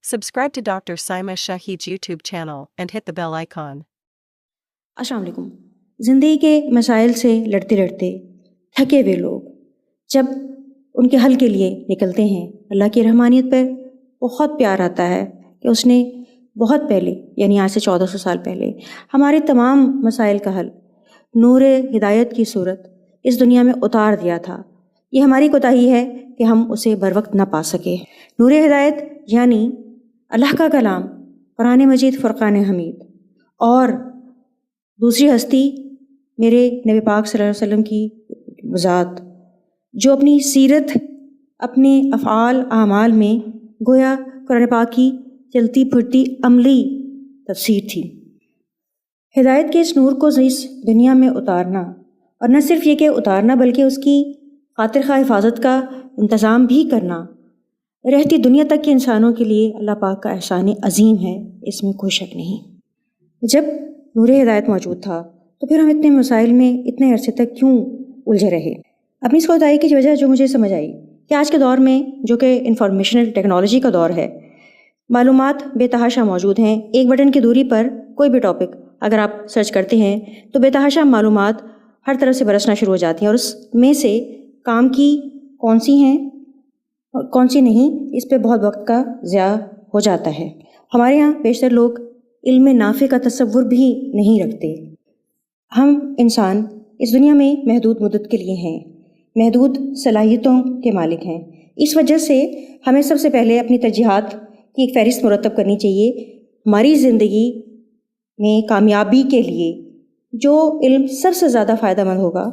Subscribe to Dr. Saima Shahid's YouTube channel and hit the bell icon. السلام علیکم۔ زندگی کے مسائل سے لڑتے لڑتے تھکے ہوئے لوگ جب ان کے حل کے لیے نکلتے ہیں، اللہ کی رحمانیت پر بہت پیار آتا ہے کہ اس نے بہت پہلے، یعنی آج سے 1400 سال پہلے، ہمارے تمام مسائل کا حل نور ہدایت کی صورت اس دنیا میں اتار دیا تھا۔ یہ ہماری کوتاہی ہے کہ ہم اسے بر وقت نہ پا سکے۔ نور ہدایت یعنی اللہ کا کلام، قرآن مجید، فرقان حمید، اور دوسری ہستی میرے نبی پاک صلی اللہ علیہ وسلم کی ذات، جو اپنی سیرت، اپنے افعال اعمال میں گویا قرآن پاک کی چلتی پھرتی عملی تفسیر تھی۔ ہدایت کے اس نور کو اس دنیا میں اتارنا، اور نہ صرف یہ کہ اتارنا بلکہ اس کی خاطر خواہ حفاظت کا انتظام بھی کرنا، رہتی دنیا تک کے انسانوں کے لیے اللہ پاک کا احسان عظیم ہے، اس میں کوئی شک نہیں۔ جب نور ہدایت موجود تھا تو پھر ہم اتنے مسائل میں اتنے عرصے تک کیوں الجھے رہے؟ اپنی اس کوتاہی کی وجہ جو مجھے سمجھ آئی کہ آج کے دور میں، جو کہ انفارمیشنل ٹیکنالوجی کا دور ہے، معلومات بے تحاشا موجود ہیں۔ ایک بٹن کی دوری پر کوئی بھی ٹاپک اگر آپ سرچ کرتے ہیں تو بے تحاشا معلومات ہر طرف سے برسنا شروع ہو جاتی ہیں، اور اس میں سے کام کی کون سی ہیں اور کون سی نہیں، اس پہ بہت وقت کا ضیاع ہو جاتا ہے۔ ہمارے ہاں بیشتر لوگ علم نافع کا تصور بھی نہیں رکھتے۔ ہم انسان اس دنیا میں محدود مدت کے لیے ہیں، محدود صلاحیتوں کے مالک ہیں۔ اس وجہ سے ہمیں سب سے پہلے اپنی ترجیحات کی ایک فہرست مرتب کرنی چاہیے۔ ہماری زندگی میں کامیابی کے لیے جو علم سب سے زیادہ فائدہ مند ہوگا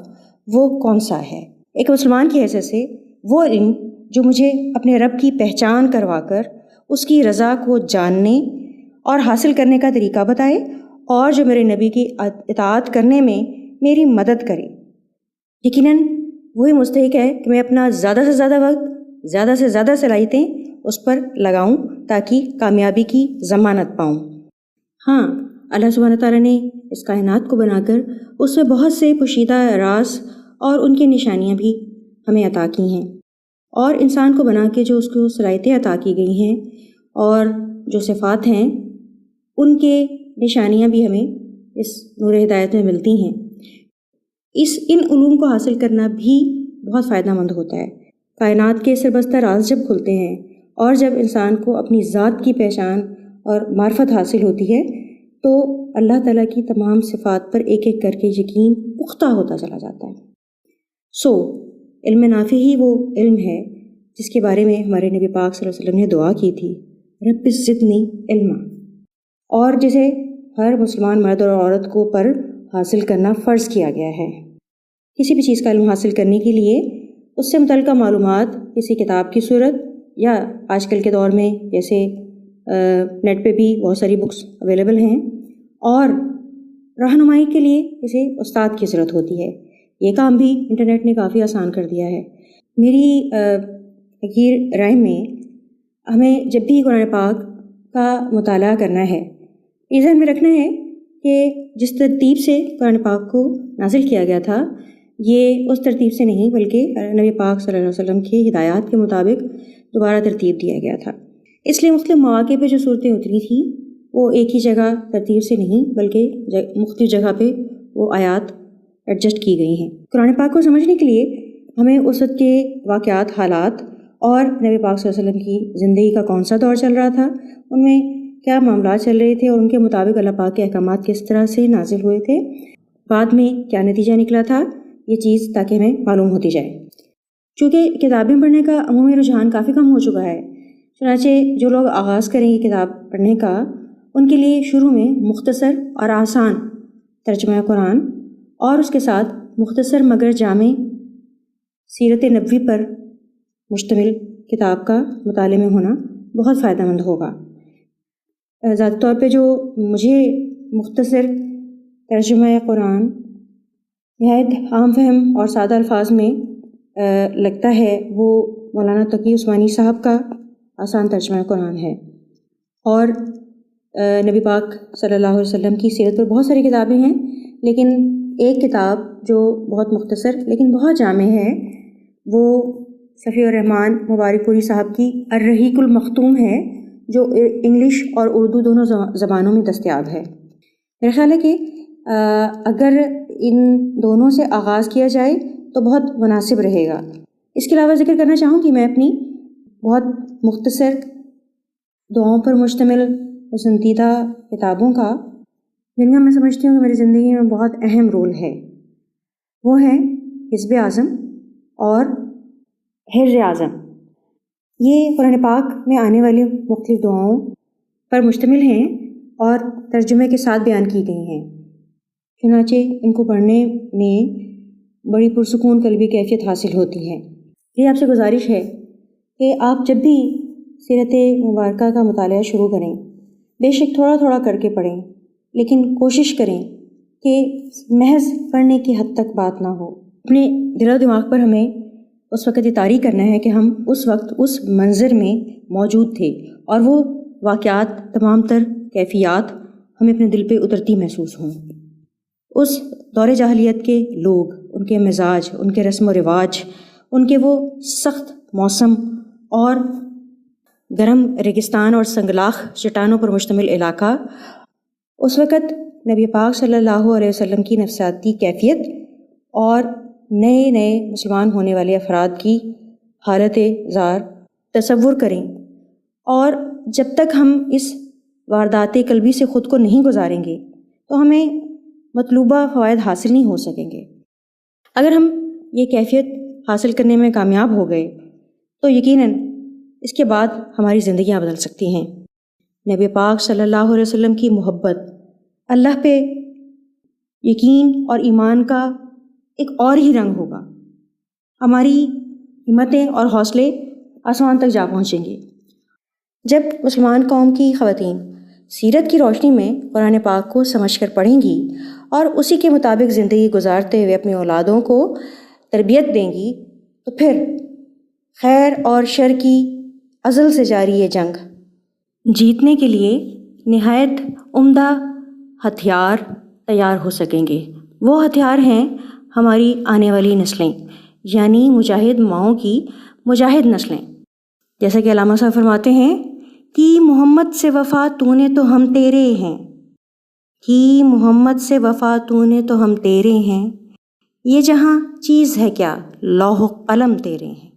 وہ کون سا ہے؟ ایک مسلمان کی حیثیت سے وہ علم جو مجھے اپنے رب کی پہچان کروا کر اس کی رضا کو جاننے اور حاصل کرنے کا طریقہ بتائے، اور جو میرے نبی کی اطاعت کرنے میں میری مدد کرے۔ یقیناً وہی مستحق ہے کہ میں اپنا زیادہ سے زیادہ وقت، زیادہ سے زیادہ صلاحیتیں اس پر لگاؤں تاکہ کامیابی کی ضمانت پاؤں۔ ہاں، اللہ سبحانہ تعالیٰ نے اس کائنات کو بنا کر اس میں بہت سے پوشیدہ راز اور ان کی نشانیاں بھی ہمیں عطا کی ہیں، اور انسان کو بنا کے جو اس کو صلاحیتیں عطا کی گئی ہیں اور جو صفات ہیں، ان کے نشانیاں بھی ہمیں اس نور ہدایت میں ملتی ہیں۔ ان علوم کو حاصل کرنا بھی بہت فائدہ مند ہوتا ہے۔ کائنات کے سربستہ راز جب کھلتے ہیں اور جب انسان کو اپنی ذات کی پہچان اور معرفت حاصل ہوتی ہے تو اللہ تعالیٰ کی تمام صفات پر ایک ایک کر کے یقین پختہ ہوتا چلا جاتا ہے۔ علم نافع ہی وہ علم ہے جس کے بارے میں ہمارے نبی پاک صلی اللہ علیہ وسلم نے دعا کی تھی، رب زدنی علما، اور جسے ہر مسلمان مرد اور عورت کو پر حاصل کرنا فرض کیا گیا ہے۔ کسی بھی چیز کا علم حاصل کرنے کے لیے اس سے متعلقہ معلومات کسی کتاب کی صورت، یا آج کل کے دور میں جیسے نیٹ پہ بھی بہت ساری بکس اویلیبل ہیں، اور رہنمائی کے لیے کسی استاد کی ضرورت ہوتی ہے۔ یہ کام بھی انٹرنیٹ نے کافی آسان کر دیا ہے۔ میری حقیر رائے میں ہمیں جب بھی قرآن پاک کا مطالعہ کرنا ہے، یہ ذہن میں رکھنا ہے کہ جس ترتیب سے قرآن پاک کو نازل کیا گیا تھا، یہ اس ترتیب سے نہیں بلکہ نبی پاک صلی اللہ علیہ وسلم کی ہدایات کے مطابق دوبارہ ترتیب دیا گیا تھا۔ اس لیے مختلف مواقع پہ جو صورتیں اتری تھیں وہ ایک ہی جگہ ترتیب سے نہیں بلکہ مختلف جگہ پہ وہ آیات ایڈجسٹ کی گئی ہیں۔ قرآن پاک کو سمجھنے کے لیے ہمیں اس وقت کے واقعات، حالات، اور نبی پاک صلی اللہ علیہ وسلم کی زندگی کا کون سا دور چل رہا تھا، ان میں کیا معاملات چل رہے تھے، اور ان کے مطابق اللہ پاک کے احکامات کس طرح سے نازل ہوئے تھے، بعد میں کیا نتیجہ نکلا تھا، یہ چیز تاکہ ہمیں معلوم ہوتی جائے۔ چونکہ کتابیں پڑھنے کا عمومی رجحان کافی کم ہو چکا ہے، چنانچہ جو لوگ آغاز کریں گے کتاب پڑھنے کا، ان کے لیے شروع میں مختصر اور آسان ترجمہ قرآن اور اس کے ساتھ مختصر مگر جامع سیرت نبوی پر مشتمل کتاب کا مطالعے میں ہونا بہت فائدہ مند ہوگا۔ ذاتی طور پہ جو مجھے مختصر ترجمہ قرآن نہایت عام فہم اور سادہ الفاظ میں لگتا ہے، وہ مولانا تقی عثمانی صاحب کا آسان ترجمہ قرآن ہے۔ اور نبی پاک صلی اللہ علیہ وسلم کی سیرت پر بہت ساری کتابیں ہیں، لیکن ایک کتاب جو بہت مختصر لیکن بہت جامع ہے وہ شفیع الرحمان مبارک پوری صاحب کی الرحیق المختوم ہے، جو انگلش اور اردو دونوں زبانوں میں دستیاب ہے۔ میرا خیال ہے کہ اگر ان دونوں سے آغاز کیا جائے تو بہت مناسب رہے گا۔ اس کے علاوہ ذکر کرنا چاہوں کہ میں اپنی بہت مختصر دعاؤں پر مشتمل پسندیدہ کتابوں کا، جن کا میں سمجھتی ہوں کہ میری زندگی میں بہت اہم رول ہے، وہ ہیں حزب اعظم اور حرز اعظم۔ یہ قرآن پاک میں آنے والی مختلف دعاؤں پر مشتمل ہیں اور ترجمے کے ساتھ بیان کی گئی ہیں، چنانچہ ان کو پڑھنے میں بڑی پرسکون قلبی کیفیت حاصل ہوتی ہے۔ یہ آپ سے گزارش ہے کہ آپ جب بھی سیرت مبارکہ کا مطالعہ شروع کریں، بے شک تھوڑا تھوڑا کر کے پڑھیں، لیکن کوشش کریں کہ محض پڑھنے کی حد تک بات نہ ہو۔ اپنے دل و دماغ پر ہمیں اس وقت یہ طاری کرنا ہے کہ ہم اس وقت اس منظر میں موجود تھے اور وہ واقعات، تمام تر کیفیات ہمیں اپنے دل پہ اترتی محسوس ہوں۔ اس دور جاہلیت کے لوگ، ان کے مزاج، ان کے رسم و رواج، ان کے وہ سخت موسم اور گرم ریگستان اور سنگلاخ چٹانوں پر مشتمل علاقہ، اس وقت نبی پاک صلی اللہ علیہ وسلم کی نفسیاتی کیفیت اور نئے نئے مسلمان ہونے والے افراد کی حالت زار تصور کریں، اور جب تک ہم اس واردات قلبی سے خود کو نہیں گزاریں گے تو ہمیں مطلوبہ فوائد حاصل نہیں ہو سکیں گے۔ اگر ہم یہ کیفیت حاصل کرنے میں کامیاب ہو گئے تو یقیناً اس کے بعد ہماری زندگیاں بدل سکتی ہیں۔ نبی پاک صلی اللہ علیہ وسلم کی محبت، اللہ پہ یقین اور ایمان کا ایک اور ہی رنگ ہوگا، ہماری ہمتیں اور حوصلے آسمان تک جا پہنچیں گے۔ جب مسلمان قوم کی خواتین سیرت کی روشنی میں قرآن پاک کو سمجھ کر پڑھیں گی اور اسی کے مطابق زندگی گزارتے ہوئے اپنی اولادوں کو تربیت دیں گی، تو پھر خیر اور شر کی ازل سے جاری یہ جنگ جیتنے کے لیے نہایت عمدہ ہتھیار تیار ہو سکیں گے۔ وہ ہتھیار ہیں ہماری آنے والی نسلیں، یعنی مجاہد ماؤں کی مجاہد نسلیں۔ جیسا کہ علامہ صاحب فرماتے ہیں کہ محمد سے وفا تو نے تو ہم تیرے ہیں، کہ محمد سے وفا تو نے تو ہم تیرے ہیں، یہ جہاں چیز ہے کیا لوح و قلم تیرے ہیں۔